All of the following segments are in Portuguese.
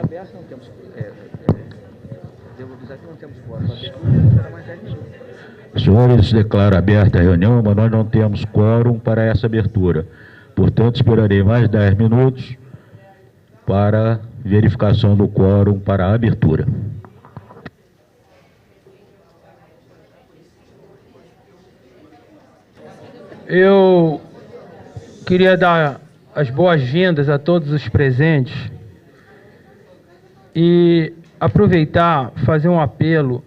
Aberto não temos. Devo avisar que não temos quórum. Será mais 10 minutos. Senhores, declaro aberta a reunião, mas nós não temos quórum para essa abertura. Portanto, esperarei mais 10 minutos para verificação do quórum para a abertura. Eu queria dar as boas-vindas a todos os presentes e aproveitar, fazer um apelo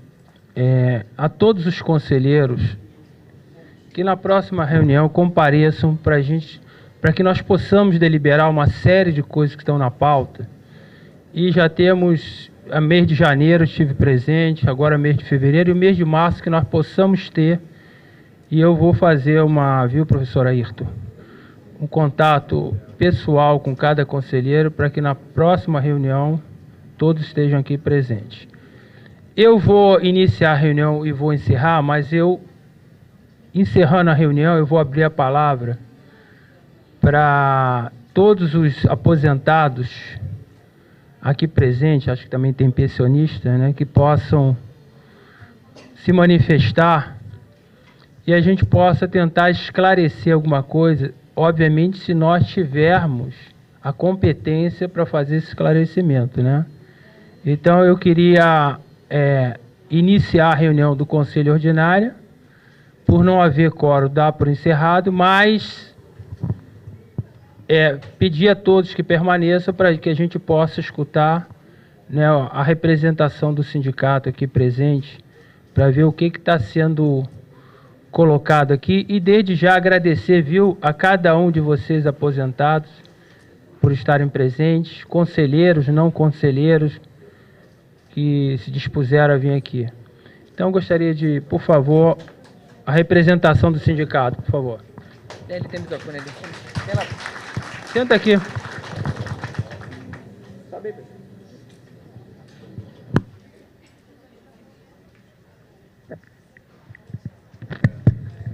a todos os conselheiros que na próxima reunião compareçam para que nós possamos deliberar uma série de coisas que estão na pauta. E já temos, a mês de janeiro estive presente, agora mês de fevereiro e o mês de março que nós possamos ter. E eu vou fazer viu, professor Ayrton, um contato pessoal com cada conselheiro para que na próxima reunião todos estejam aqui presentes. Eu vou iniciar a reunião e vou encerrar, mas encerrando a reunião, eu vou abrir a palavra para todos os aposentados aqui presentes, acho que também tem pensionistas, né, que possam se manifestar e a gente possa tentar esclarecer alguma coisa, obviamente se nós tivermos a competência para fazer esse esclarecimento, né? Então eu queria iniciar a reunião do Conselho Ordinário, por não haver quórum, dar por encerrado, mas pedir a todos que permaneçam para que a gente possa escutar, né, a representação do sindicato aqui presente, para ver o que está sendo colocado aqui e desde já agradecer, viu, a cada um de vocês aposentados por estarem presentes, conselheiros, não conselheiros, que se dispuseram a vir aqui. Então, gostaria de, por favor, a representação do sindicato, por favor. Ele tem microfone ali. Senta aqui.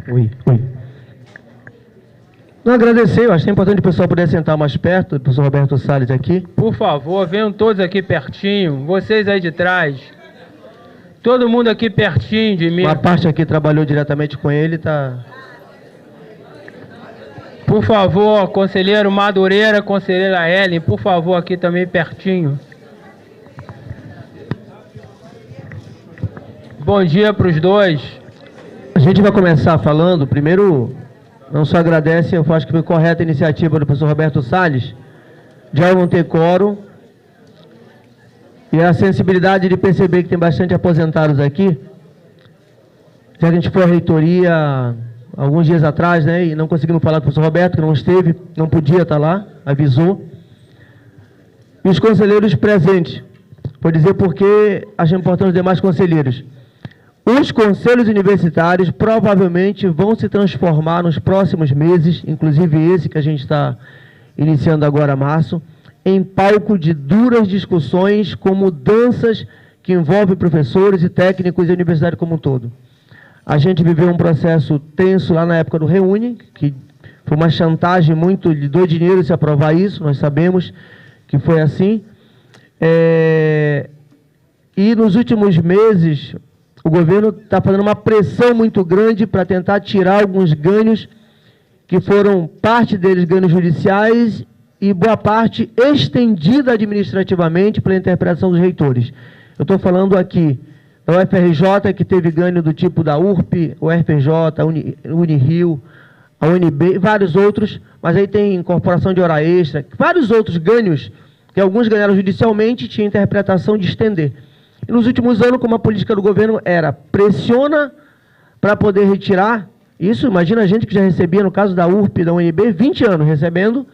Oi. Não, agradecer, eu achei importante o pessoal poder sentar mais perto, o professor Roberto Salles aqui. Por favor, venham todos aqui pertinho, vocês aí de trás. Todo mundo aqui pertinho de mim. Uma parte aqui trabalhou diretamente com ele, tá... Por favor, conselheiro Madureira, conselheira Ellen, por favor, aqui também pertinho. Bom dia para os dois. A gente vai começar falando, primeiro... Não só agradece, eu acho que foi correta a iniciativa do professor Roberto Salles, de não ter quórum, e a sensibilidade de perceber que tem bastante aposentados aqui. Já que a gente foi à reitoria alguns dias atrás, né, e não conseguimos falar com o professor Roberto, que não esteve, não podia estar lá, avisou. E os conselheiros presentes, vou dizer porque acho importante os demais conselheiros. Os conselhos universitários provavelmente vão se transformar nos próximos meses, inclusive esse que a gente está iniciando agora, março, em palco de duras discussões com mudanças que envolvem professores e técnicos e a universidade como um todo. A gente viveu um processo tenso lá na época do Reúne, que foi uma chantagem muito de doer dinheiro se aprovar isso, nós sabemos que foi assim. E nos últimos meses... O governo está fazendo uma pressão muito grande para tentar tirar alguns ganhos, que foram parte deles ganhos judiciais e boa parte estendida administrativamente pela interpretação dos reitores. Eu estou falando aqui da UFRJ, que teve ganho do tipo da URP, o UFRJ, a Unirio, a UNB e vários outros, mas aí tem incorporação de hora extra, vários outros ganhos, que alguns ganharam judicialmente e tinha interpretação de estender. E nos últimos anos, como a política do governo era pressiona para poder retirar, isso, imagina a gente que já recebia, no caso da URP e da UNB, 20 anos recebendo,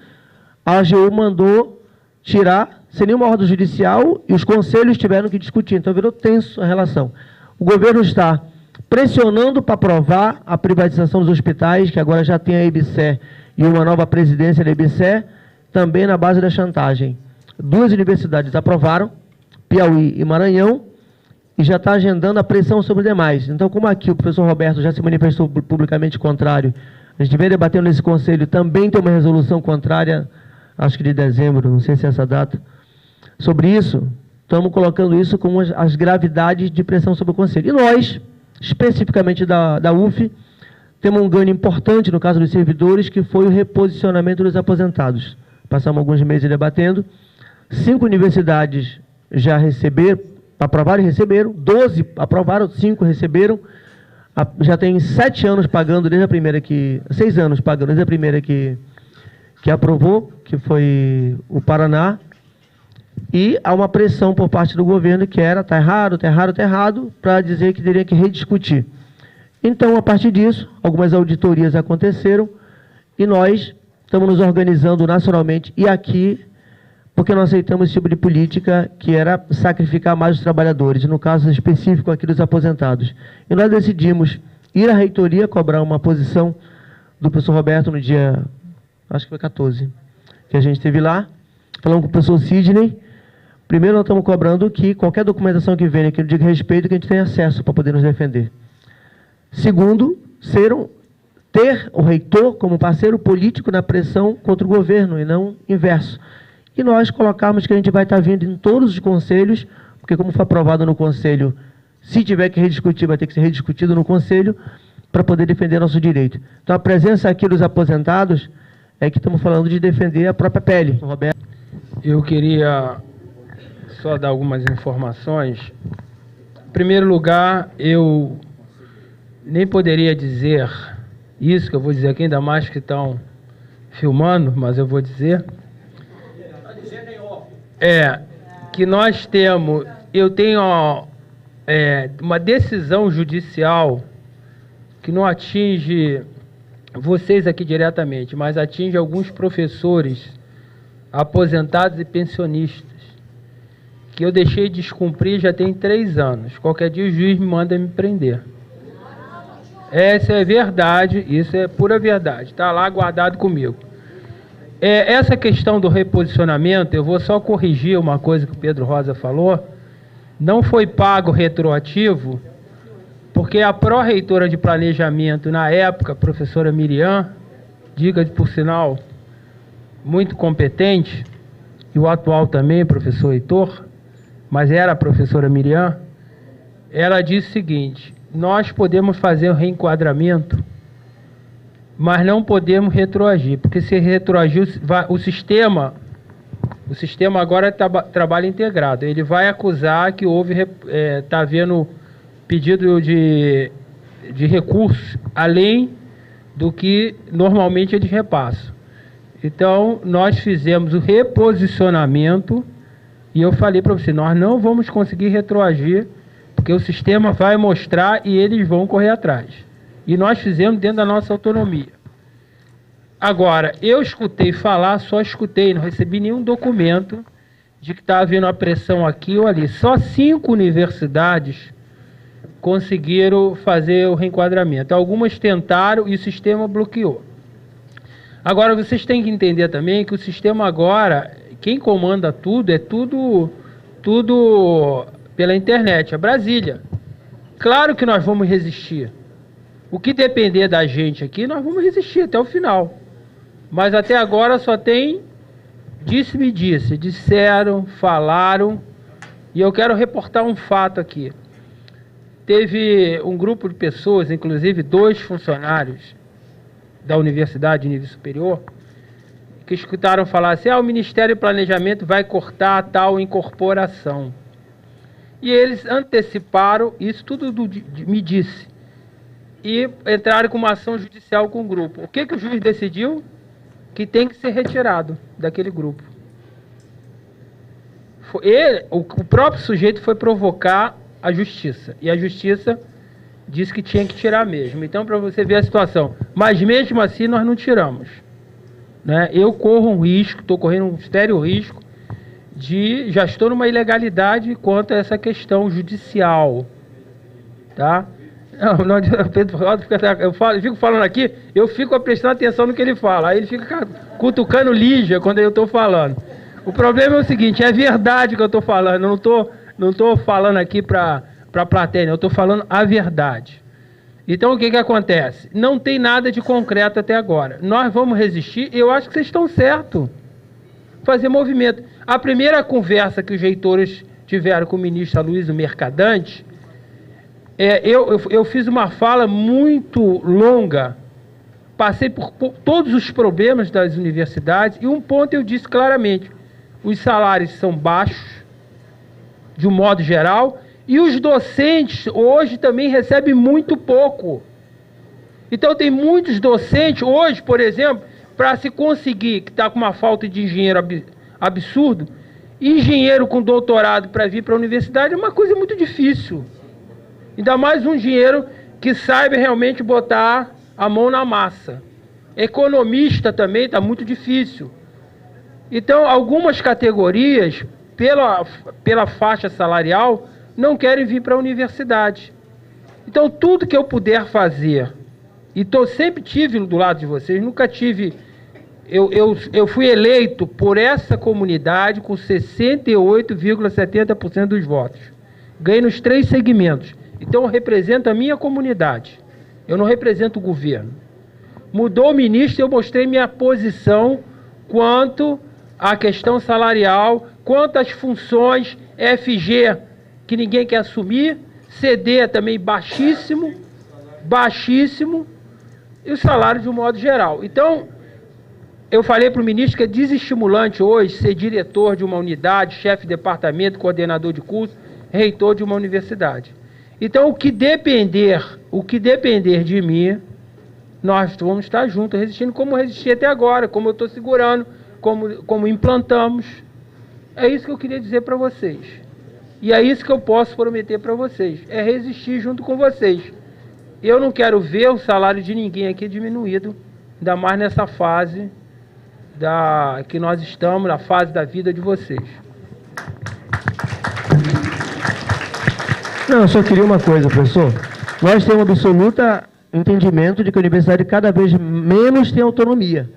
a AGU mandou tirar sem nenhuma ordem judicial e os conselhos tiveram que discutir, então virou tenso a relação. O governo está pressionando para aprovar a privatização dos hospitais, que agora já tem a IBSE e uma nova presidência da IBSE, também na base da chantagem. 2 universidades aprovaram, Piauí e Maranhão, e já está agendando a pressão sobre os demais. Então, como aqui o professor Roberto já se manifestou publicamente contrário, a A gente vem debatendo nesse conselho, também tem uma resolução contrária, acho que de dezembro, não sei se é essa data, sobre isso. Estamos colocando isso como as gravidades de pressão sobre o conselho. E nós, especificamente da UF, temos um ganho importante no caso dos servidores, que foi o reposicionamento dos aposentados. Passamos alguns meses debatendo. 5 universidades já receberam, aprovaram e receberam, 12 aprovaram, 5 receberam. Já tem 7 anos pagando, desde a primeira que... 6 anos pagando, desde a primeira que aprovou, que foi o Paraná. E há uma pressão por parte do governo que era, está errado, está errado, está errado, para dizer que teria que rediscutir. Então, a partir disso, algumas auditorias aconteceram e nós estamos nos organizando nacionalmente e aqui, porque não aceitamos esse tipo de política que era sacrificar mais os trabalhadores, no caso específico aqui dos aposentados. E nós decidimos ir à reitoria cobrar uma posição do professor Roberto no dia, acho que foi 14, que a gente esteve lá, falamos com o professor Sidney. Primeiro, nós estamos cobrando que qualquer documentação que venha que nos diga respeito, que a gente tenha acesso para poder nos defender. Segundo, ter o reitor como parceiro político na pressão contra o governo e não inverso. E nós colocarmos que a gente vai estar vindo em todos os conselhos, porque como foi aprovado no conselho, se tiver que rediscutir, vai ter que ser rediscutido no conselho, para poder defender nosso direito. Então, a presença aqui dos aposentados é que estamos falando de defender a própria pele. Roberto. Eu queria só dar algumas informações. Em primeiro lugar, eu nem poderia dizer isso que eu vou dizer aqui, ainda mais que estão filmando, mas eu vou dizer. Que nós temos, eu tenho uma decisão judicial que não atinge vocês aqui diretamente, mas atinge alguns professores aposentados e pensionistas, que eu deixei de descumprir já tem 3 anos. Qualquer dia o juiz me manda me prender. Essa é verdade, isso é pura verdade, está lá guardado comigo. Essa questão do reposicionamento, eu vou só corrigir uma coisa que o Pedro Rosa falou, não foi pago retroativo, porque a pró-reitora de planejamento, na época, a professora Miriam, diga por sinal, muito competente, e o atual também, professor Heitor, mas era a professora Miriam, ela disse o seguinte: nós podemos fazer o reenquadramento, mas não podemos retroagir, porque se retroagir, o sistema agora é trabalho integrado, ele vai acusar que houve, está havendo pedido de recurso, além do que normalmente eles repassam. Então, nós fizemos o reposicionamento, e eu falei para você, nós não vamos conseguir retroagir, porque o sistema vai mostrar e eles vão correr atrás. E nós fizemos dentro da nossa autonomia. Agora, eu escutei falar, só escutei, não recebi nenhum documento de que está havendo uma pressão aqui ou ali. Só 5 universidades conseguiram fazer o reenquadramento. Algumas tentaram e o sistema bloqueou. Agora, vocês têm que entender também que o sistema agora, quem comanda tudo, é tudo pela internet, é Brasília. Claro que nós vamos resistir. O que depender da gente aqui, nós vamos resistir até o final. Mas até agora só tem disse-me disse, disseram, falaram, e eu quero reportar um fato aqui. Teve um grupo de pessoas, inclusive 2 funcionários da universidade de nível superior, que escutaram falar assim, o Ministério do Planejamento vai cortar tal incorporação. E eles anteciparam, isso tudo me disse, e entraram com uma ação judicial com o grupo. O que o juiz decidiu? Que tem que ser retirado daquele grupo. O próprio sujeito foi provocar a justiça, e a justiça disse que tinha que tirar mesmo. Então, para você ver a situação, mas mesmo assim nós não tiramos, né? Eu corro um risco, estou correndo um sério risco já estou numa ilegalidade quanto a essa questão judicial, tá? Não, Pedro, eu fico falando aqui, eu fico prestando atenção no que ele fala, aí ele fica cutucando Lígia quando eu estou falando. O problema é o seguinte, é verdade que eu estou falando, eu não estou falando aqui para a plateia, eu estou falando a verdade. Então, o que acontece? Não tem nada de concreto até agora. Nós vamos resistir, eu acho que vocês estão certos. Fazer movimento. A primeira conversa que os reitores tiveram com o ministro Aloysio Mercadante, eu fiz uma fala muito longa, passei por todos os problemas das universidades, e um ponto eu disse claramente: os salários são baixos, de um modo geral, e os docentes hoje também recebem muito pouco. Então tem muitos docentes hoje, por exemplo, para se conseguir, que está com uma falta de engenheiro absurdo, engenheiro com doutorado para vir para a universidade é uma coisa muito difícil. Ainda mais um engenheiro que saiba realmente botar a mão na massa. Economista também está muito difícil. Então, algumas categorias, pela faixa salarial, não querem vir para a universidade. Então, tudo que eu puder fazer, e sempre tive do lado de vocês, nunca tive... Eu fui eleito por essa comunidade com 68,70% dos votos. Ganhei nos 3 segmentos. Então, eu represento a minha comunidade. Eu não represento o governo. Mudou o ministro, eu mostrei minha posição quanto à questão salarial, quanto às funções FG, que ninguém quer assumir, CD também baixíssimo, e o salário de um modo geral. Então, eu falei para o ministro que é desestimulante hoje ser diretor de uma unidade, chefe de departamento, coordenador de curso, reitor de uma universidade. Então, o que depender de mim, nós vamos estar juntos, resistindo como resisti até agora, como eu estou segurando, como implantamos. É isso que eu queria dizer para vocês. E é isso que eu posso prometer para vocês, é resistir junto com vocês. Eu não quero ver o salário de ninguém aqui diminuído, ainda mais nessa fase que nós estamos, na fase da vida de vocês. Não, eu só queria uma coisa, professor. Nós temos absoluto entendimento de que a universidade cada vez menos tem autonomia.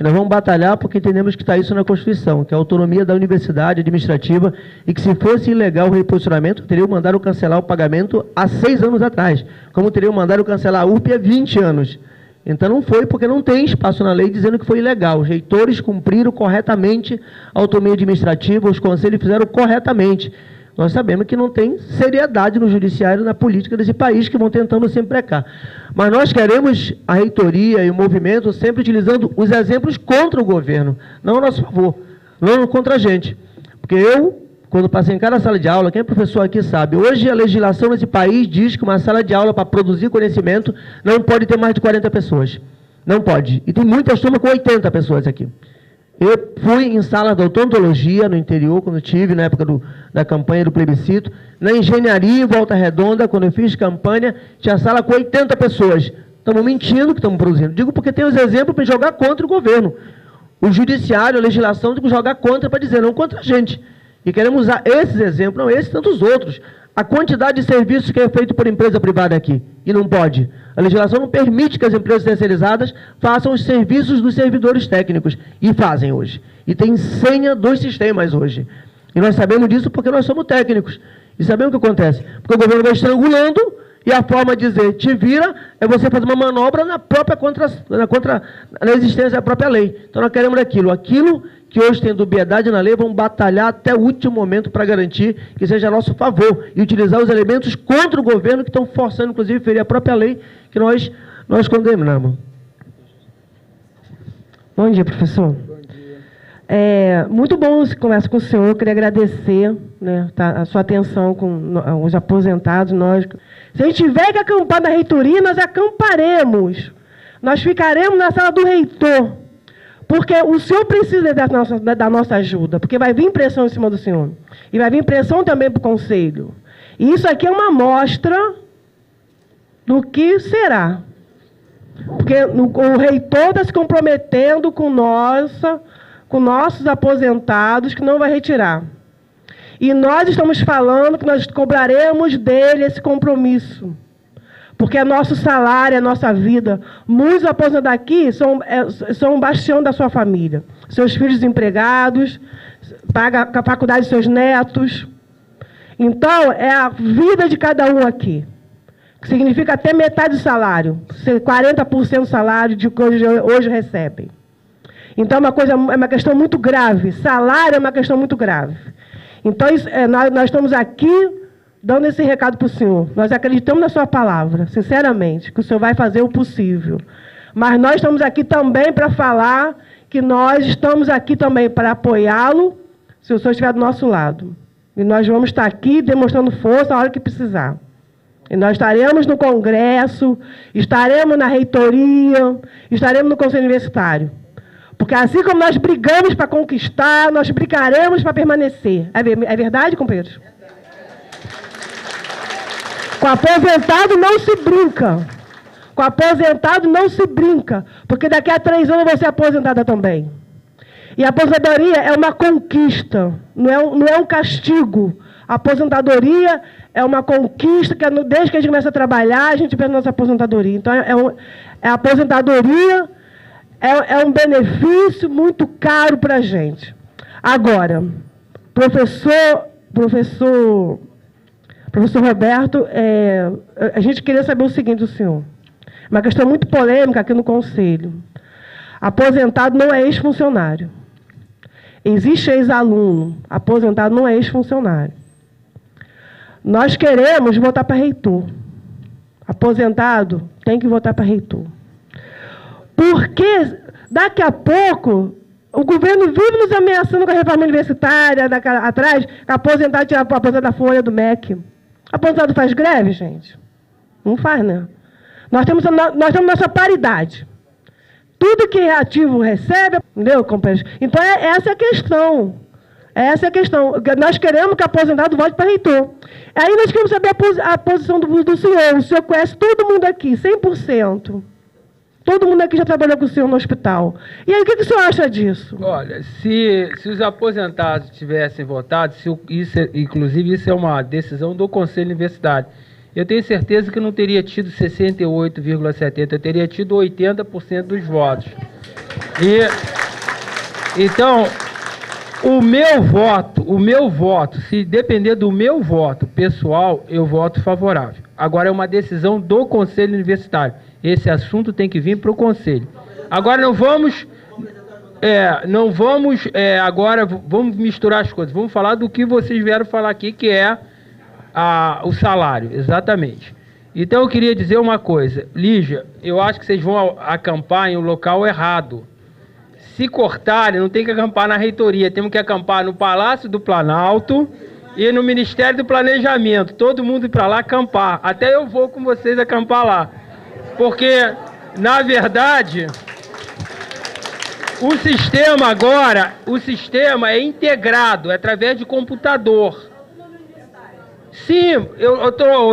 E nós vamos batalhar porque entendemos que está isso na Constituição, que é a autonomia da universidade administrativa, e que se fosse ilegal o reposicionamento, teriam mandado cancelar o pagamento há 6 anos atrás, como teriam mandado cancelar a URP há 20 anos. Então não foi porque não tem espaço na lei dizendo que foi ilegal. Os reitores cumpriram corretamente a autonomia administrativa, os conselhos fizeram corretamente. Nós sabemos que não tem seriedade no judiciário, na política desse país, que vão tentando sempre brecar. Mas nós queremos a reitoria e o movimento sempre utilizando os exemplos contra o governo, não a nosso favor, não contra a gente. Porque quando passei em cada sala de aula, quem é professor aqui sabe, hoje a legislação nesse país diz que uma sala de aula para produzir conhecimento não pode ter mais de 40 pessoas. Não pode. E tem muitas turmas com 80 pessoas aqui. Eu fui em sala de odontologia no interior, quando tive, na época da campanha do plebiscito. Na engenharia em Volta Redonda, quando eu fiz campanha, tinha sala com 80 pessoas. Estamos mentindo que estamos produzindo. Digo porque tem os exemplos para jogar contra o governo. O judiciário, a legislação, tem que jogar contra para dizer, não contra a gente. E queremos usar esses exemplos, não esses, tantos outros. A quantidade de serviços que é feito por empresa privada aqui, e não pode. A legislação não permite que as empresas terceirizadas façam os serviços dos servidores técnicos, e fazem hoje. E tem senha dos sistemas hoje. E nós sabemos disso porque nós somos técnicos. E sabemos o que acontece. Porque o governo vai estrangulando, e a forma de dizer, te vira, é você fazer uma manobra na existência da própria lei. Então nós queremos aquilo que hoje tem dubiedade na lei, vamos batalhar até o último momento para garantir que seja a nosso favor e utilizar os elementos contra o governo que estão forçando, inclusive, a ferir a própria lei que nós condenamos. Bom dia, professor. Bom dia. Muito bom essa conversa com o senhor. Eu queria agradecer, né, a sua atenção com os aposentados. Se a gente tiver que acampar na reitoria, nós acamparemos. Nós ficaremos na sala do reitor. Porque o senhor precisa da nossa ajuda, porque vai vir pressão em cima do senhor. E vai vir pressão também para o conselho. E isso aqui é uma amostra do que será. Porque o reitor está se comprometendo com nossos aposentados, que não vai retirar. E nós estamos falando que nós cobraremos dele esse compromisso. Porque é nosso salário, é nossa vida. Muitos aposentados aqui são um bastião da sua família. Seus filhos desempregados, paga a faculdade dos seus netos. Então, é a vida de cada um aqui. que significa até metade do salário, 40% do salário de que hoje recebem. Então, é uma questão muito grave. Salário é uma questão muito grave. Então, nós estamos aqui dando esse recado para o senhor. Nós acreditamos na sua palavra, sinceramente, que o senhor vai fazer o possível. Mas nós estamos aqui também para falar que nós estamos aqui também para apoiá-lo, se o senhor estiver do nosso lado. E nós vamos estar aqui demonstrando força a hora que precisar. E nós estaremos no Congresso, estaremos na reitoria, estaremos no Conselho Universitário. Porque assim como nós brigamos para conquistar, nós brigaremos para permanecer. É verdade, companheiros? Com aposentado não se brinca. Com aposentado não se brinca. Porque daqui a 3 anos eu vou ser aposentada também. E a aposentadoria é uma conquista, não é um castigo. A aposentadoria é uma conquista, que desde que a gente começa a trabalhar, a gente vê a nossa aposentadoria. Então, a aposentadoria é um benefício muito caro para a gente. Agora, professor Roberto, a gente queria saber o seguinte do senhor. Uma questão muito polêmica aqui no Conselho. Aposentado não é ex-funcionário. Existe ex-aluno. Aposentado não é ex-funcionário. Nós queremos votar para reitor. Aposentado tem que votar para reitor. Porque daqui a pouco o governo vive nos ameaçando com a reforma universitária, atrás, aposentado tirar a aposentado da folha do MEC. Aposentado faz greve, gente? Não faz, né? Nós temos nossa paridade. Tudo que é ativo recebe, entendeu, companheiros? Então, essa é a questão. Essa é a questão. Nós queremos que o aposentado volte para reitor. Aí nós queremos saber a posição do senhor. O senhor conhece todo mundo aqui, 100%. Todo mundo aqui já trabalhou com o senhor no hospital. E aí, o que o senhor acha disso? Olha, se os aposentados tivessem votado, inclusive isso é uma decisão do Conselho Universitário, eu tenho certeza que não teria tido 68,70%, eu teria tido 80% dos votos. Então, o meu voto, se depender do meu voto pessoal, eu voto favorável. Agora é uma decisão do Conselho Universitário. Esse assunto tem que vir para o Conselho. Agora agora vamos misturar as coisas. Vamos falar do que vocês vieram falar aqui, que é o salário, exatamente. Então eu queria dizer uma coisa. Lígia, eu acho que vocês vão acampar em um local errado. Se cortarem, não tem que acampar na reitoria, temos que acampar no Palácio do Planalto e no Ministério do Planejamento. Todo mundo ir para lá acampar. Até eu vou com vocês acampar lá. Porque, na verdade, o sistema é integrado, é através de computador. Sim,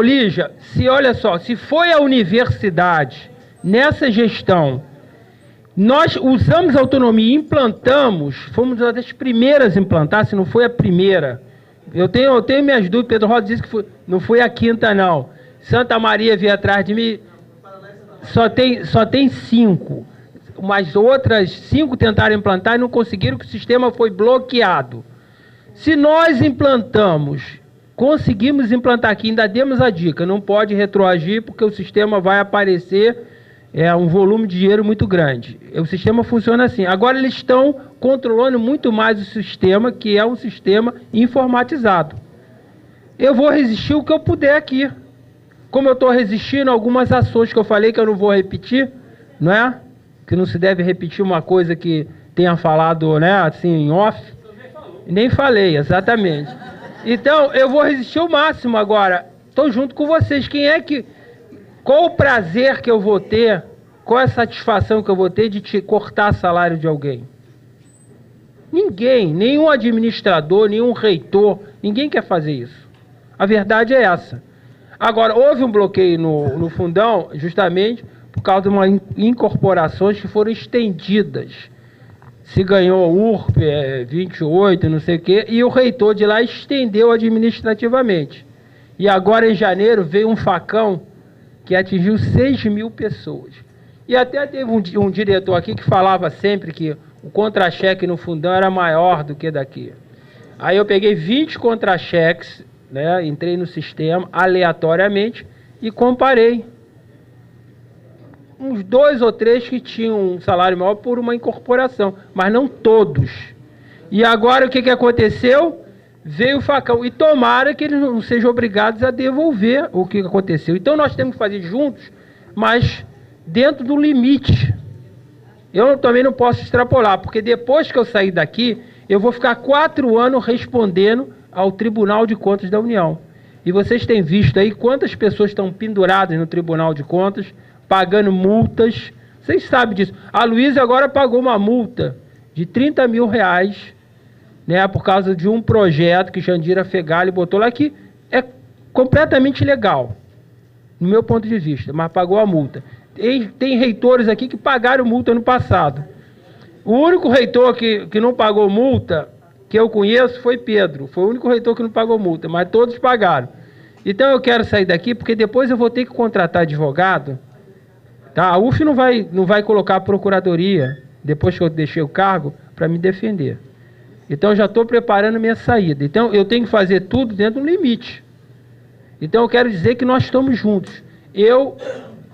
Lígia, olha só, se foi a universidade, nessa gestão, nós usamos a autonomia e implantamos, fomos uma das primeiras a implantar, se não foi a primeira. Eu tenho minhas dúvidas, Pedro Rosa disse que não foi a quinta, não. Santa Maria veio atrás de mim, só tem 5. Mas outras 5 tentaram implantar e não conseguiram, que o sistema foi bloqueado. Se nós conseguimos implantar aqui, ainda demos a dica, não pode retroagir porque o sistema vai aparecer um volume de dinheiro muito grande. O sistema funciona assim. Agora eles estão controlando muito mais o sistema, que é um sistema informatizado. Eu vou resistir o que eu puder aqui. Como eu estou resistindo a algumas ações que eu falei que eu não vou repetir, não é? Que não se deve repetir uma coisa que tenha falado, né, assim, em off. Nem falei, exatamente. Então, eu vou resistir o máximo agora. Estou junto com vocês. Qual o prazer que eu vou ter, qual a satisfação que eu vou ter de cortar salário de alguém? Ninguém, nenhum administrador, nenhum reitor, ninguém quer fazer isso. A verdade é essa. Agora, houve um bloqueio no fundão, justamente por causa de umas incorporações que foram estendidas. Se ganhou URP 28, não sei o quê, e o reitor de lá estendeu administrativamente. E agora, em janeiro, veio um facão que atingiu 6.000 pessoas. E até teve um diretor aqui que falava sempre que o contra-cheque no fundão era maior do que daqui. Aí eu peguei 20 contra-cheques, né, entrei no sistema aleatoriamente e comparei. Uns 2 ou 3 que tinham um salário maior por uma incorporação, mas não todos. E agora o que aconteceu? Veio o facão. E tomara que eles não sejam obrigados a devolver o que aconteceu. Então nós temos que fazer juntos, mas dentro do limite. Eu também não posso extrapolar, porque depois que eu sair daqui, eu vou ficar 4 anos respondendo ao Tribunal de Contas da União. E vocês têm visto aí quantas pessoas estão penduradas no Tribunal de Contas, pagando multas. Vocês sabem disso. A Luísa agora pagou uma multa de R$30 mil, né, por causa de um projeto que Jandira Fegali botou lá, que é completamente ilegal, no meu ponto de vista, mas pagou a multa. Tem reitores aqui que pagaram multa no passado. O único reitor que não pagou multa, que eu conheço, foi Pedro. Foi o único reitor que não pagou multa, mas todos pagaram. Então eu quero sair daqui, porque depois eu vou ter que contratar advogado. Tá? A UF não vai colocar a procuradoria, depois que eu deixei o cargo, para me defender. Então eu já estou preparando minha saída. Então eu tenho que fazer tudo dentro do limite. Então eu quero dizer que nós estamos juntos.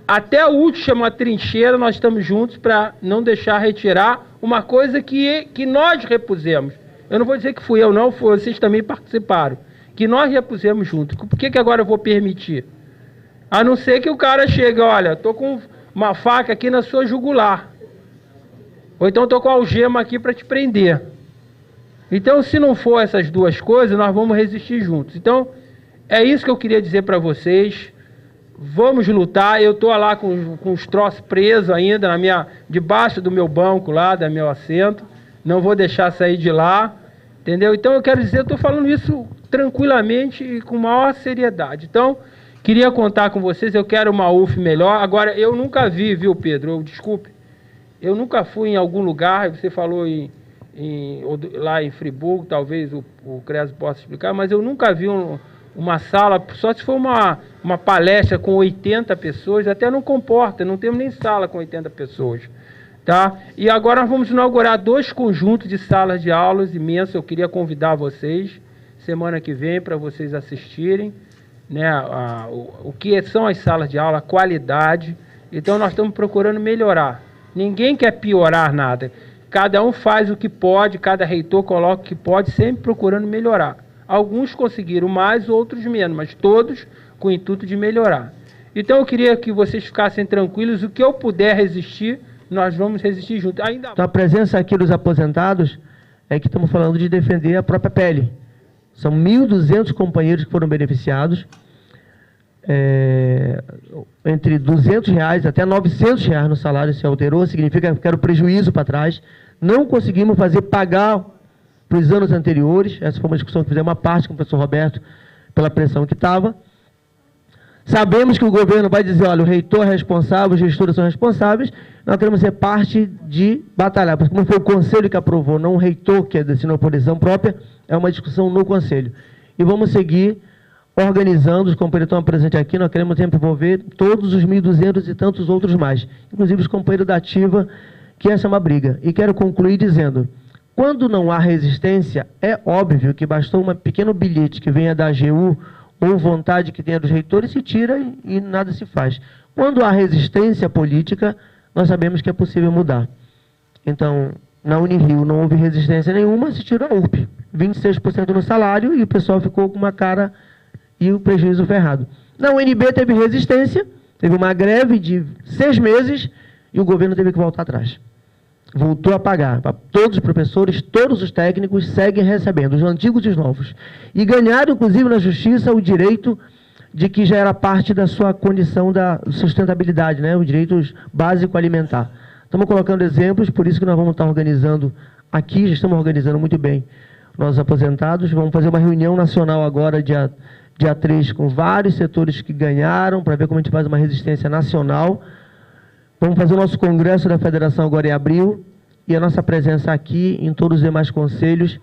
Até a última trincheira, nós estamos juntos para não deixar retirar uma coisa que nós repusemos. Eu não vou dizer que fui eu, não, vocês também participaram. Que nós repusemos juntos. Por que agora eu vou permitir? A não ser que o cara chegue, olha, estou com uma faca aqui na sua jugular. Ou então estou com algema aqui para te prender. Então, se não for essas duas coisas, nós vamos resistir juntos. Então, é isso que eu queria dizer para vocês. Vamos lutar. Eu estou lá com os troços presos ainda, debaixo do meu banco lá, do meu assento. Não vou deixar sair de lá. Entendeu? Então, eu quero dizer, eu estou falando isso tranquilamente e com maior seriedade. Então, queria contar com vocês. Eu quero uma UF melhor. Agora, eu nunca vi, viu, Pedro? Desculpe. Eu nunca fui em algum lugar, você falou lá em Friburgo, talvez o Creso possa explicar, mas eu nunca vi uma sala, só se for uma palestra com 80 pessoas, até não comporta, não temos nem sala com 80 pessoas. Tá? E agora nós vamos inaugurar 2 conjuntos de salas de aulas imensos. Eu queria convidar vocês, semana que vem, para vocês assistirem, né, o que são as salas de aula, a qualidade. Então nós estamos procurando melhorar. Ninguém quer piorar nada. Cada um faz o que pode, cada reitor coloca o que pode, sempre procurando melhorar. Alguns conseguiram mais, outros menos, mas todos com o intuito de melhorar. Então eu queria que vocês ficassem tranquilos, o que eu puder resistir, nós vamos resistir juntos. Então, a presença aqui dos aposentados é que estamos falando de defender a própria pele. São 1.200 companheiros que foram beneficiados, entre R$200 até R$900 no salário se alterou, significa que era o prejuízo para trás. Não conseguimos fazer pagar para os anos anteriores. Essa foi uma discussão que fizemos uma parte com o professor Roberto, pela pressão que estava. Sabemos que o governo vai dizer, olha, o reitor é responsável, os gestores são responsáveis, nós queremos ser parte de batalhar. Porque como foi o conselho que aprovou, não o reitor que designou por decisão própria, é uma discussão no conselho. E vamos seguir organizando, os companheiros estão presentes aqui, nós queremos sempre envolver todos os 1.200 e tantos outros mais, inclusive os companheiros da ativa, que essa é uma briga. E quero concluir dizendo, quando não há resistência, é óbvio que bastou um pequeno bilhete que venha da AGU, ou vontade que tenha dos reitores, se tira e nada se faz. Quando há resistência política, nós sabemos que é possível mudar. Então, na Unirio não houve resistência nenhuma, se tirou a UP, 26% no salário, e o pessoal ficou com uma cara e o prejuízo ferrado. Na UNB teve resistência, teve uma greve de 6 meses e o governo teve que voltar atrás. Voltou a pagar. Todos os professores, todos os técnicos seguem recebendo, os antigos e os novos. E ganharam, inclusive, na justiça o direito de que já era parte da sua condição da sustentabilidade, né? O direito básico alimentar. Estamos colocando exemplos, por isso que nós vamos estar organizando aqui, já estamos organizando muito bem nossos aposentados. Vamos fazer uma reunião nacional agora, dia 3, com vários setores que ganharam, para ver como a gente faz uma resistência nacional. Vamos fazer o nosso congresso da federação agora em abril, e a nossa presença aqui em todos os demais conselhos,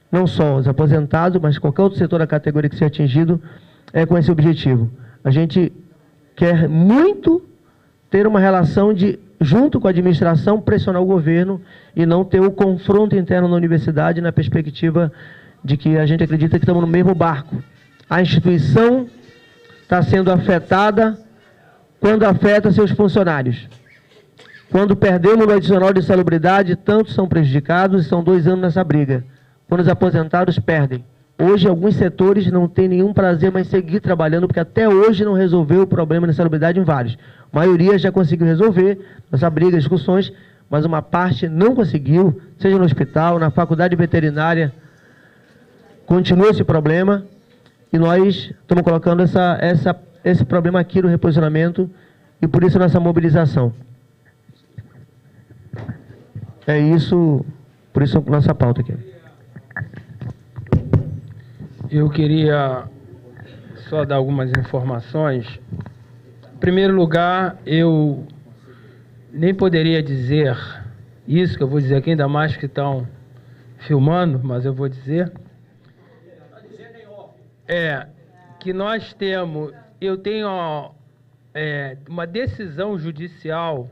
não só os aposentados, mas qualquer outro setor da categoria que seja atingido, é com esse objetivo. A gente quer muito ter uma relação de, junto com a administração, pressionar o governo e não ter o confronto interno na universidade, na perspectiva de que a gente acredita que estamos no mesmo barco. A instituição está sendo afetada quando afeta seus funcionários. Quando perdemos o adicional de salubridade, tantos são prejudicados e são 2 anos nessa briga. Quando os aposentados perdem. Hoje, alguns setores não têm nenhum prazer mais seguir trabalhando, porque até hoje não resolveu o problema de salubridade em vários. A maioria já conseguiu resolver essa briga, discussões, mas uma parte não conseguiu, seja no hospital, na faculdade veterinária, continua esse problema, e nós estamos colocando esse problema aqui no reposicionamento, e por isso nossa mobilização. É isso, por isso nossa pauta aqui. Eu queria só dar algumas informações. Em primeiro lugar, eu nem poderia dizer isso que eu vou dizer aqui, ainda mais que estão filmando, mas eu vou dizer. Que nós temos, eu tenho uma decisão judicial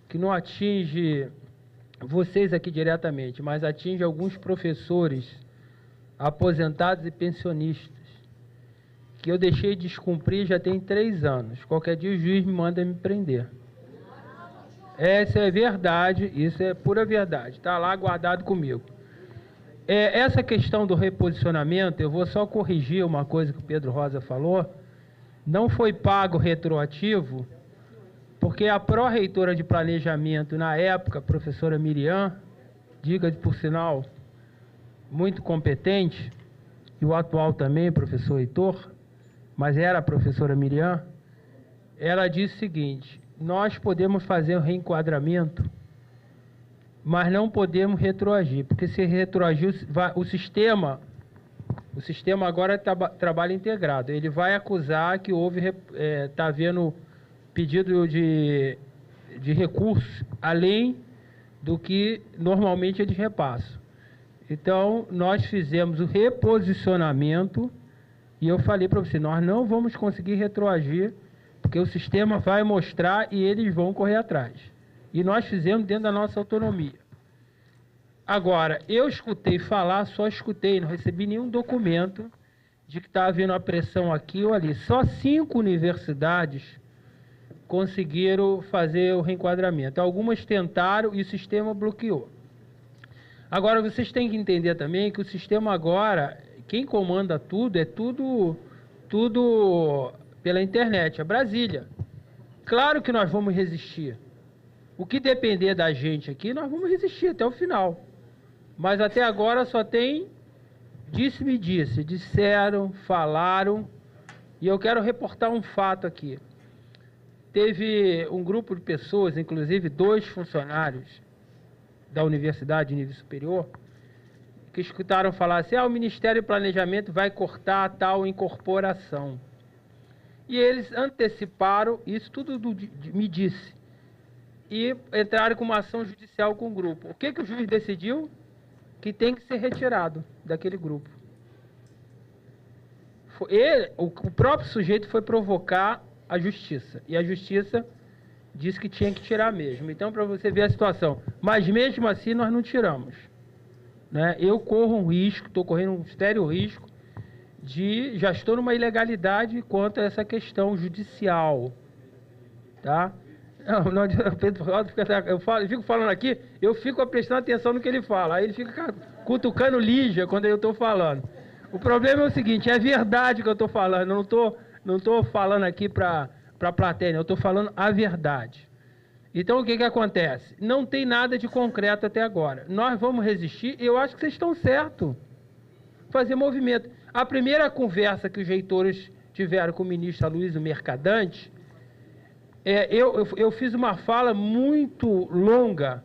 que não atinge vocês aqui diretamente, mas atinge alguns professores aposentados e pensionistas, que eu deixei de descumprir já tem 3 anos. Qualquer dia o juiz me manda me prender. Essa é verdade, isso é pura verdade, está lá guardado comigo. Essa questão do reposicionamento, eu vou só corrigir uma coisa que o Pedro Rosa falou, não foi pago retroativo, porque a pró-reitora de planejamento, na época, a professora Miriam, diga por sinal, muito competente, e o atual também, professor Heitor, mas era a professora Miriam, ela disse o seguinte: nós podemos fazer o reenquadramento, mas não podemos retroagir, porque se retroagir, o sistema agora trabalha integrado, ele vai acusar que está havendo pedido de recurso além do que normalmente eles repassam. Então, nós fizemos o reposicionamento e eu falei para você, nós não vamos conseguir retroagir, porque o sistema vai mostrar e eles vão correr atrás. E nós fizemos dentro da nossa autonomia. Agora, eu escutei falar, só escutei, não recebi nenhum documento de que está havendo a pressão aqui ou ali. Só 5 universidades conseguiram fazer o reenquadramento. Algumas tentaram e o sistema bloqueou. Agora, vocês têm que entender também que o sistema agora, quem comanda tudo, é tudo pela internet, é Brasília. Claro que nós vamos resistir. O que depender da gente aqui, nós vamos resistir até o final. Mas até agora só tem disse-me disse, disseram, falaram, e eu quero reportar um fato aqui. Teve um grupo de pessoas, inclusive 2 funcionários da universidade de nível superior, que escutaram falar assim, o Ministério do Planejamento vai cortar tal incorporação. E eles anteciparam, isso tudo me disse, e entraram com uma ação judicial com o grupo. O que o juiz decidiu? Que tem que ser retirado daquele grupo. O próprio sujeito foi provocar a justiça, e a justiça disse que tinha que tirar mesmo. Então, para você ver a situação. Mas mesmo assim, nós não tiramos. Né? Eu corro um risco, estou correndo um sério risco, já estou numa ilegalidade quanto a essa questão judicial. Tá? Não, Pedro, eu fico falando aqui, eu fico prestando atenção no que ele fala. Aí ele fica cutucando Lígia quando eu estou falando. O problema é o seguinte, é verdade que eu estou falando, eu não estou falando aqui para a plateia, eu estou falando a verdade. Então, o que acontece? Não tem nada de concreto até agora. Nós vamos resistir, e eu acho que vocês estão certos. Fazer movimento. A primeira conversa que os reitores tiveram com o ministro Aloysio Mercadante, eu fiz uma fala muito longa,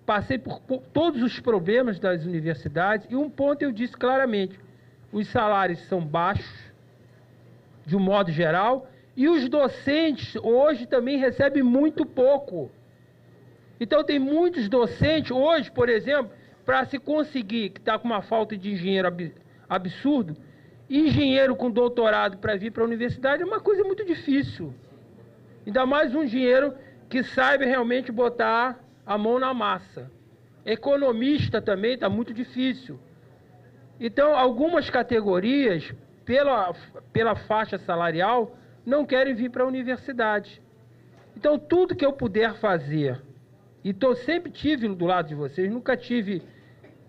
passei por todos os problemas das universidades, e um ponto eu disse claramente, os salários são baixos, de um modo geral, e os docentes hoje também recebem muito pouco. Então tem muitos docentes hoje, por exemplo, para se conseguir, que está com uma falta de engenheiro absurdo, engenheiro com doutorado para vir para a universidade é uma coisa muito difícil. Ainda mais um engenheiro que saiba realmente botar a mão na massa. Economista também está muito difícil. Então, algumas categorias pela faixa salarial, não querem vir para a universidade. Então, tudo que eu puder fazer, e sempre tive do lado de vocês, nunca tive...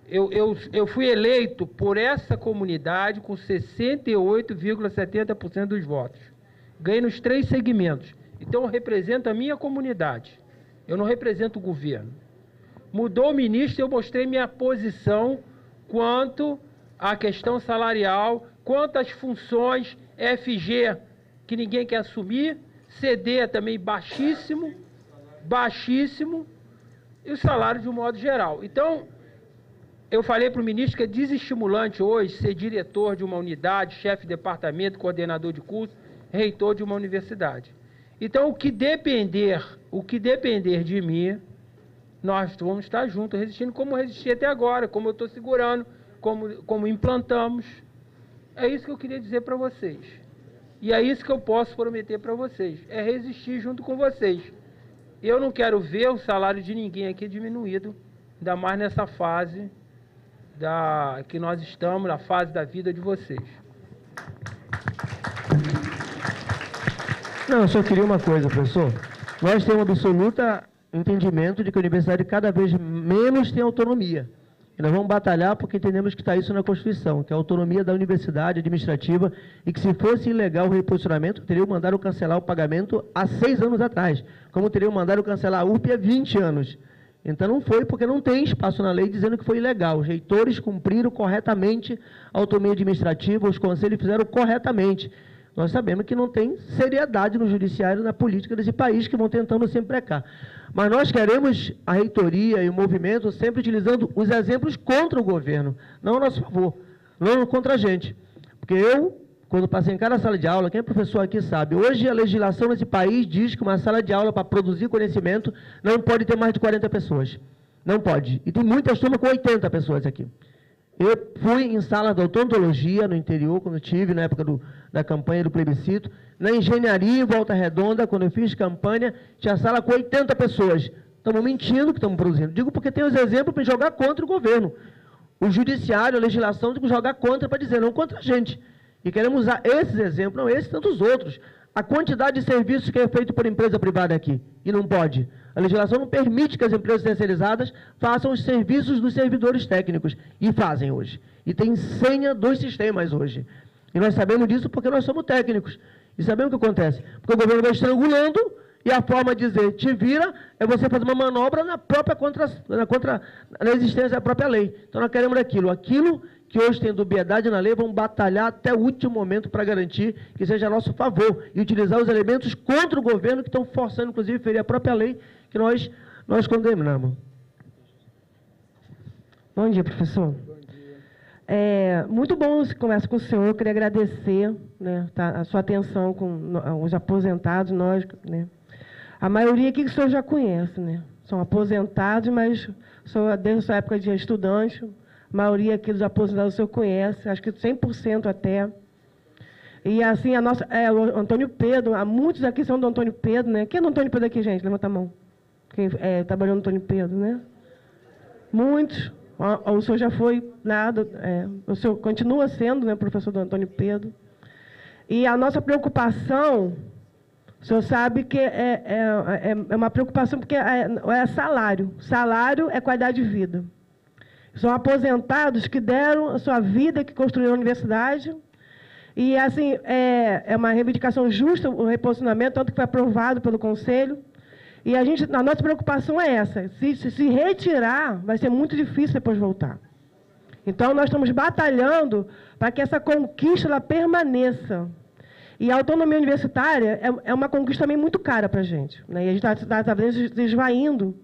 Eu fui eleito por essa comunidade com 68,70% dos votos. Ganhei nos 3 segmentos. Então, eu represento a minha comunidade. Eu não represento o governo. Mudou o ministro, eu mostrei minha posição quanto à questão salarial, quanto às funções FG, que ninguém quer assumir, CD também baixíssimo, e o salário de um modo geral. Então, eu falei para o ministro que é desestimulante hoje ser diretor de uma unidade, chefe de departamento, coordenador de curso, reitor de uma universidade. Então, o que depender de mim, nós vamos estar juntos, resistindo como resisti até agora, como eu estou segurando, como implantamos. É isso que eu queria dizer para vocês. E é isso que eu posso prometer para vocês, é resistir junto com vocês. Eu não quero ver o salário de ninguém aqui diminuído, ainda mais nessa fase que nós estamos, na fase da vida de vocês. Não, eu só queria uma coisa, professor. Nós temos absoluto entendimento de que a universidade cada vez menos tem autonomia. E nós vamos batalhar porque entendemos que está isso na Constituição, que é a autonomia da universidade administrativa, e que se fosse ilegal o reposicionamento, teriam mandado cancelar o pagamento há 6 anos atrás, como teriam mandado cancelar a URP há 20 anos. Então não foi porque não tem espaço na lei dizendo que foi ilegal. Os reitores cumpriram corretamente a autonomia administrativa, os conselhos fizeram corretamente. Nós sabemos que não tem seriedade no judiciário, na política desse país, que vão tentando sempre precar. Mas nós queremos a reitoria e o movimento sempre utilizando os exemplos contra o governo, não a nosso favor, não contra a gente. Porque eu, quando passei em cada sala de aula, quem é professor aqui sabe, hoje a legislação nesse país diz que uma sala de aula para produzir conhecimento não pode ter mais de 40 pessoas. Não pode. E tem muitas turmas com 80 pessoas aqui. Eu fui em sala de odontologia no interior, quando tive, na época da campanha do plebiscito. Na engenharia em Volta Redonda, quando eu fiz campanha, tinha sala com 80 pessoas. Estamos mentindo que estamos produzindo. Digo porque tem os exemplos para jogar contra o governo. O judiciário, a legislação, tem que jogar contra para dizer, não contra a gente. E queremos usar esses exemplos, não esses, tantos outros. A quantidade de serviços que é feito por empresa privada aqui, e não pode. A legislação não permite que as empresas terceirizadas façam os serviços dos servidores técnicos, e fazem hoje. E tem senha dos sistemas hoje. E nós sabemos disso porque nós somos técnicos. E sabemos o que acontece. Porque o governo vai estrangulando, e a forma de dizer, te vira, é você fazer uma manobra na existência da própria lei. Então nós queremos aquilo que hoje tem dubiedade na lei, vamos batalhar até o último momento para garantir que seja a nosso favor e utilizar os elementos contra o governo que estão forçando, inclusive, a ferir a própria lei que nós condenamos. Bom dia, professor. Bom dia. Muito bom conversar com o senhor, eu queria agradecer, né, a sua atenção com os aposentados, nós, né. A maioria aqui que o senhor já conhece, né? São aposentados, mas desde a sua época de estudante, a maioria aqui dos aposentados o senhor conhece, acho que 100% até. E assim, o Antônio Pedro, muitos aqui são do Antônio Pedro, né? Quem é do Antônio Pedro aqui, gente? Levanta a mão. Quem trabalhou no Antônio Pedro, né? Muitos. O senhor já foi nada, o senhor continua sendo, né, professor do Antônio Pedro. E a nossa preocupação... O senhor sabe que é uma preocupação, porque é salário. Salário é qualidade de vida. São aposentados que deram a sua vida, que construíram a universidade. E, assim, é uma reivindicação justa o reposicionamento, tanto que foi aprovado pelo Conselho. E a nossa preocupação é essa. Se retirar, vai ser muito difícil depois voltar. Então, nós estamos batalhando para que essa conquista ela permaneça. E a autonomia universitária é uma conquista também muito cara para a gente, né? E a gente está esvaindo.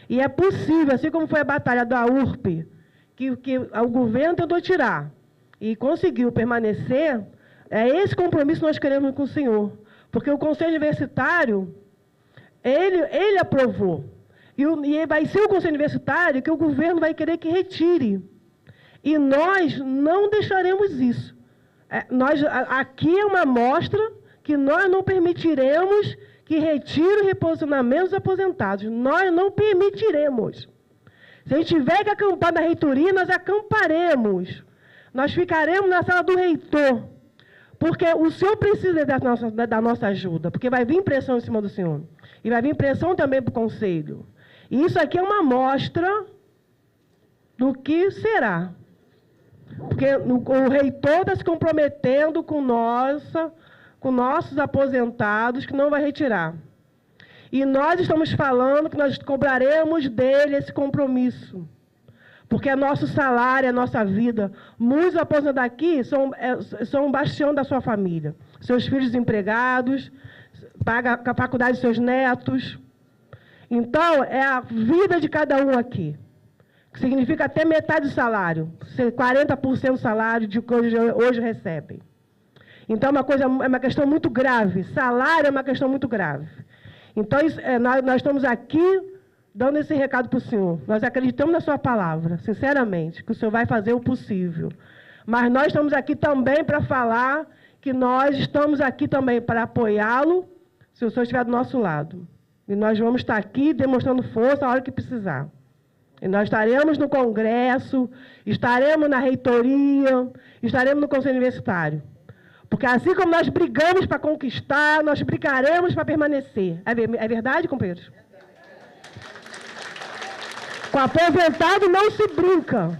E é possível, assim como foi a batalha da URP, que o governo tentou tirar e conseguiu permanecer, é esse compromisso que nós queremos com o senhor. Porque o Conselho Universitário, ele aprovou. E vai ser o Conselho Universitário que o governo vai querer que retire. E nós não deixaremos isso. Aqui é uma amostra que nós não permitiremos que retire o reposicionamento dos aposentados. Nós não permitiremos. Se a gente tiver que acampar na reitoria, nós acamparemos. Nós ficaremos na sala do reitor. Porque o senhor precisa da nossa ajuda, porque vai vir pressão em cima do senhor. E vai vir pressão também para o Conselho. E isso aqui é uma amostra do que será. Porque o reitor está se comprometendo com nossos aposentados, que não vai retirar. E nós estamos falando que nós cobraremos dele esse compromisso. Porque é nosso salário, é nossa vida. Muitos aposentados aqui são um bastião da sua família. Seus filhos desempregados, paga a faculdade dos seus netos. Então, é a vida de cada um aqui. Que significa até metade do salário. 40% do salário de que hoje recebem. Então, é uma questão muito grave. Salário é uma questão muito grave. Então, nós estamos aqui dando esse recado para o senhor. Nós acreditamos na sua palavra, sinceramente, que o senhor vai fazer o possível. Mas nós estamos aqui também para falar que nós estamos aqui também para apoiá-lo, se o senhor estiver do nosso lado. E nós vamos estar aqui demonstrando força a hora que precisar. E nós estaremos no Congresso, estaremos na reitoria, estaremos no Conselho Universitário. Porque assim como nós brigamos para conquistar, nós brigaremos para permanecer. É verdade, companheiros? Com aposentado não se brinca.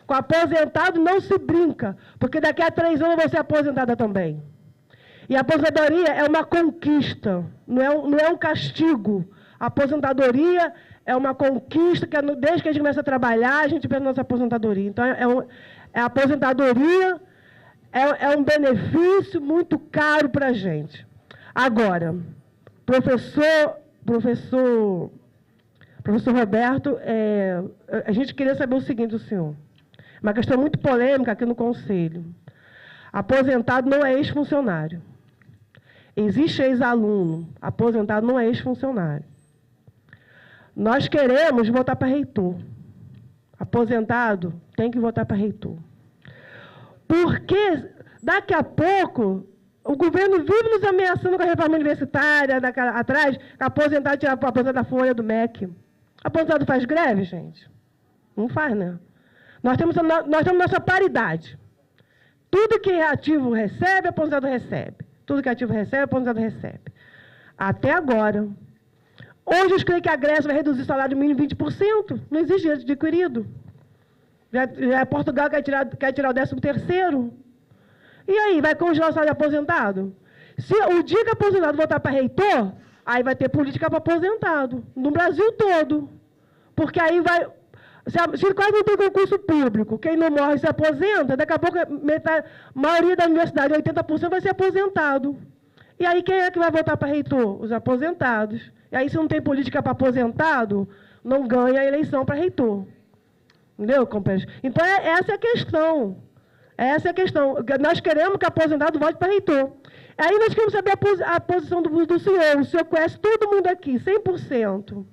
Com aposentado não se brinca. Porque daqui a 3 anos eu vou ser aposentada também. E a aposentadoria é uma conquista, não é um castigo. A aposentadoria é uma conquista, que desde que a gente começa a trabalhar, a gente perde a nossa aposentadoria. Então, a aposentadoria é um benefício muito caro para a gente. Agora, professor Roberto, a gente queria saber o seguinte do senhor. Uma questão muito polêmica aqui no Conselho. Aposentado não é ex-funcionário. Existe ex-aluno. Aposentado não é ex-funcionário. Nós queremos votar para reitor. Aposentado tem que votar para reitor. Porque daqui a pouco o governo vive nos ameaçando com a reforma universitária, atrás, que aposentado tirar a aposentado da folha do MEC. Aposentado faz greve, gente? Não faz, né? Nós temos nossa paridade. Tudo que é ativo recebe, aposentado recebe. Tudo que é ativo recebe, aposentado recebe. Até agora. Hoje eu creio que a Grécia vai reduzir o salário mínimo 20%. Não existe direito adquirido. Já Portugal quer tirar o 13º. E aí, vai congelar o salário de aposentado? Se o dia que o aposentado voltar para reitor, aí vai ter política para aposentado. No Brasil todo. Porque aí vai... Se quase não tem concurso público, quem não morre se aposenta, daqui a pouco a maioria da universidade, 80%, vai ser aposentado. E aí quem é que vai votar para reitor? Os aposentados. E aí se não tem política para aposentado, não ganha a eleição para reitor. Entendeu, companheiros? Então essa é a questão. Essa é a questão. Nós queremos que o aposentado vote para reitor. Aí nós queremos saber a posição do senhor. O senhor conhece todo mundo aqui, 100%.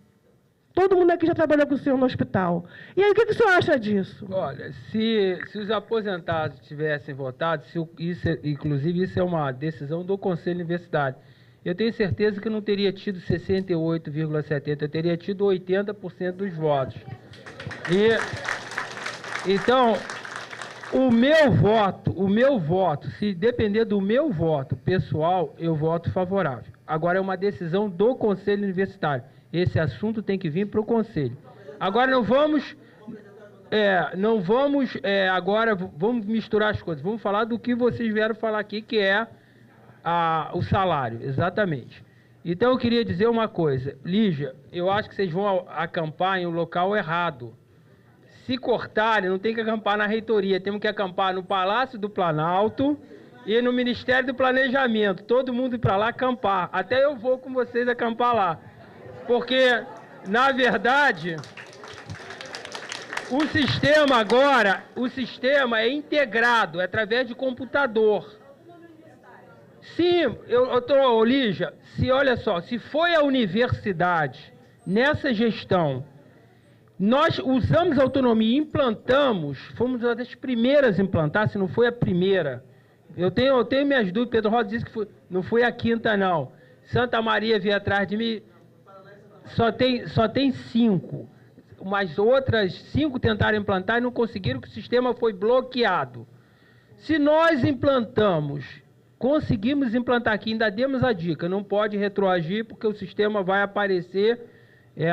Todo mundo aqui já trabalhou com o senhor no hospital. E aí, o que o senhor acha disso? Olha, se os aposentados tivessem votado, inclusive isso é uma decisão do Conselho Universitário, eu tenho certeza que não teria tido 68,70%, eu teria tido 80% dos votos. Então, o meu voto, se depender do meu voto pessoal, eu voto favorável. Agora é uma decisão do Conselho Universitário. Esse assunto tem que vir para o Conselho. Agora agora vamos misturar as coisas. Vamos falar do que vocês vieram falar aqui, que é o salário, exatamente. Então eu queria dizer uma coisa. Lígia, eu acho que vocês vão acampar em um local errado. Se cortarem, não tem que acampar na reitoria, temos que acampar no Palácio do Planalto e no Ministério do Planejamento. Todo mundo ir para lá acampar. Até eu vou com vocês acampar lá. Porque, na verdade, o sistema é integrado, é através de computador. Sim, Lígia, olha só, se foi a universidade, nessa gestão, nós usamos a autonomia e implantamos, fomos uma das primeiras a implantar, se não foi a primeira. Eu tenho minhas dúvidas, Pedro Rosa disse que não foi a quinta, não. Santa Maria veio atrás de mim. Só tem 5, mas outras 5 tentaram implantar e não conseguiram, que o sistema foi bloqueado. Se nós implantamos conseguimos implantar aqui, ainda demos a dica, não pode retroagir porque o sistema vai aparecer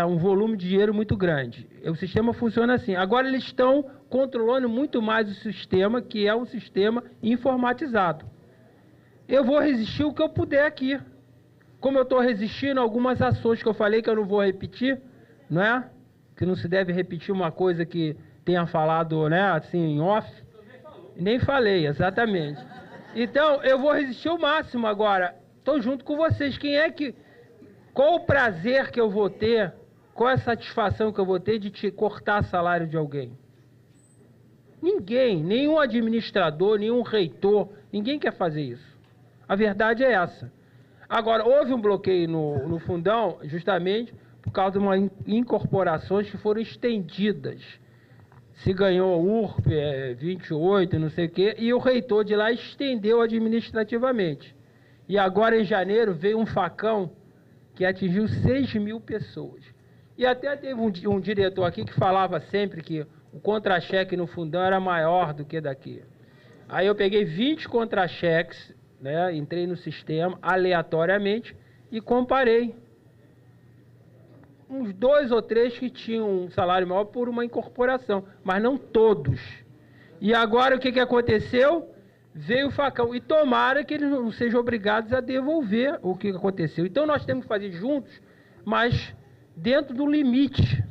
um volume de dinheiro muito grande. O sistema funciona assim. Agora eles estão controlando muito mais o sistema, que é um sistema informatizado. Eu vou resistir o que eu puder aqui. Como eu estou resistindo a algumas ações que eu falei que eu não vou repetir, não é? Que não se deve repetir uma coisa que tenha falado, né, assim, em off. Nem falei, exatamente. Então, eu vou resistir o máximo agora. Estou junto com vocês. Qual o prazer que eu vou ter, qual a satisfação que eu vou ter de te cortar salário de alguém? Ninguém, nenhum administrador, nenhum reitor, ninguém quer fazer isso. A verdade é essa. Agora, houve um bloqueio no fundão, justamente por causa de umas incorporações que foram estendidas. Se ganhou URP 28, não sei o quê, e o reitor de lá estendeu administrativamente. E agora, em janeiro, veio um facão que atingiu 6 mil pessoas. E até teve um diretor aqui que falava sempre que o contra-cheque no fundão era maior do que daqui. Aí eu peguei 20 contra-cheques, né, entrei no sistema aleatoriamente e comparei. Uns 2 ou 3 que tinham um salário maior por uma incorporação, mas não todos. E agora o que aconteceu? Veio o facão. E tomara que eles não sejam obrigados a devolver o que aconteceu. Então nós temos que fazer juntos, mas dentro do limite.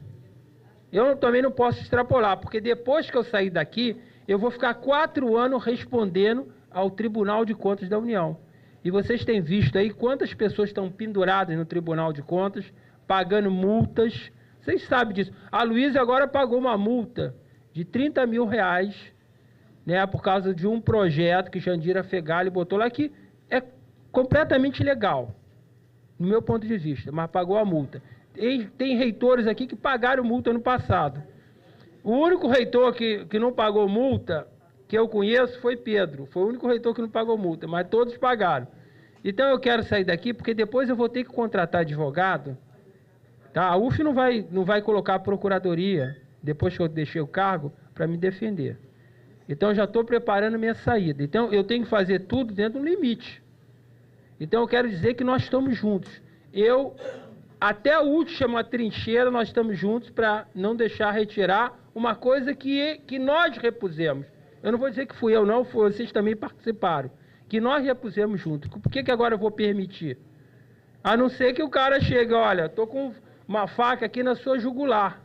Eu também não posso extrapolar, porque depois que eu sair daqui, eu vou ficar 4 anos respondendo ao Tribunal de Contas da União. E vocês têm visto aí quantas pessoas estão penduradas no Tribunal de Contas, pagando multas. Vocês sabem disso. A Luísa agora pagou uma multa de 30 mil reais, né, por causa de um projeto que Jandira Fegali botou lá, que é completamente legal, no meu ponto de vista, mas pagou a multa. Tem reitores aqui que pagaram multa no passado. O único reitor que não pagou multa, que eu conheço, foi Pedro. Foi o único reitor que não pagou multa, mas todos pagaram. Então eu quero sair daqui, porque depois eu vou ter que contratar advogado. Tá? A UF não vai colocar a procuradoria, depois que eu deixei o cargo, para me defender. Então eu já estou preparando minha saída. Então eu tenho que fazer tudo dentro do limite. Então eu quero dizer que nós estamos juntos. Até a última trincheira, nós estamos juntos para não deixar retirar uma coisa que nós repusemos. Eu não vou dizer que fui eu, não, vocês também participaram. Que nós repusemos juntos. Por que agora eu vou permitir? A não ser que o cara chegue, olha, estou com uma faca aqui na sua jugular.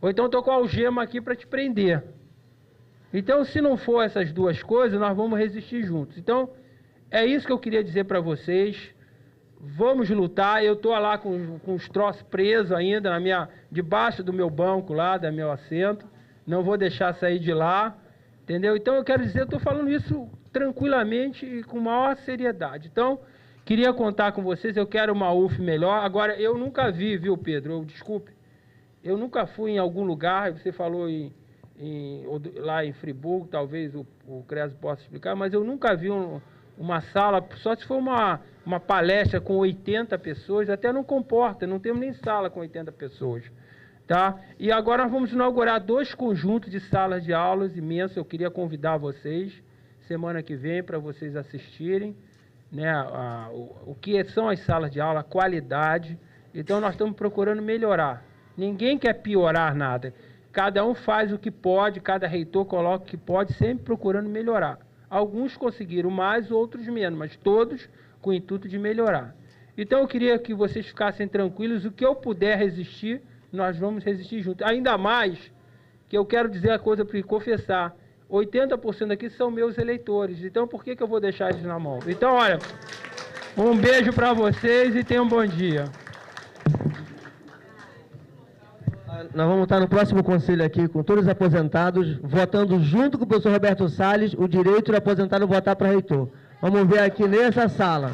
Ou então estou com a algema aqui para te prender. Então, se não for essas duas coisas, nós vamos resistir juntos. Então, é isso que eu queria dizer para vocês. Vamos lutar. Eu estou lá com os troços presos ainda, debaixo do meu banco lá, do meu assento. Não vou deixar sair de lá. Entendeu? Então, eu quero dizer, eu estou falando isso tranquilamente e com maior seriedade. Então, queria contar com vocês. Eu quero uma UF melhor. Agora, eu nunca vi, viu, Pedro? Desculpe. Eu nunca fui em algum lugar, você falou lá em Friburgo, talvez o Creso possa explicar, mas eu nunca vi uma sala, só se for uma palestra com 80 pessoas, até não comporta, não temos nem sala com 80 pessoas. Tá? E agora nós vamos inaugurar 2 conjuntos de salas de aulas imensos. Eu queria convidar vocês, semana que vem, para vocês assistirem, né, o que são as salas de aula, a qualidade. Então nós estamos procurando melhorar. Ninguém quer piorar nada. Cada um faz o que pode, cada reitor coloca o que pode, sempre procurando melhorar. Alguns conseguiram mais, outros menos, mas todos com o intuito de melhorar. Então eu queria que vocês ficassem tranquilos, o que eu puder resistir, nós vamos resistir juntos. Ainda mais que eu quero dizer a coisa para confessar, 80% aqui são meus eleitores, então por que eu vou deixar eles na mão? Então, olha, um beijo para vocês e tenham um bom dia. Nós vamos estar no próximo conselho aqui com todos os aposentados, votando junto com o professor Roberto Salles o direito do aposentado votar para reitor. Vamos ver aqui nessa sala.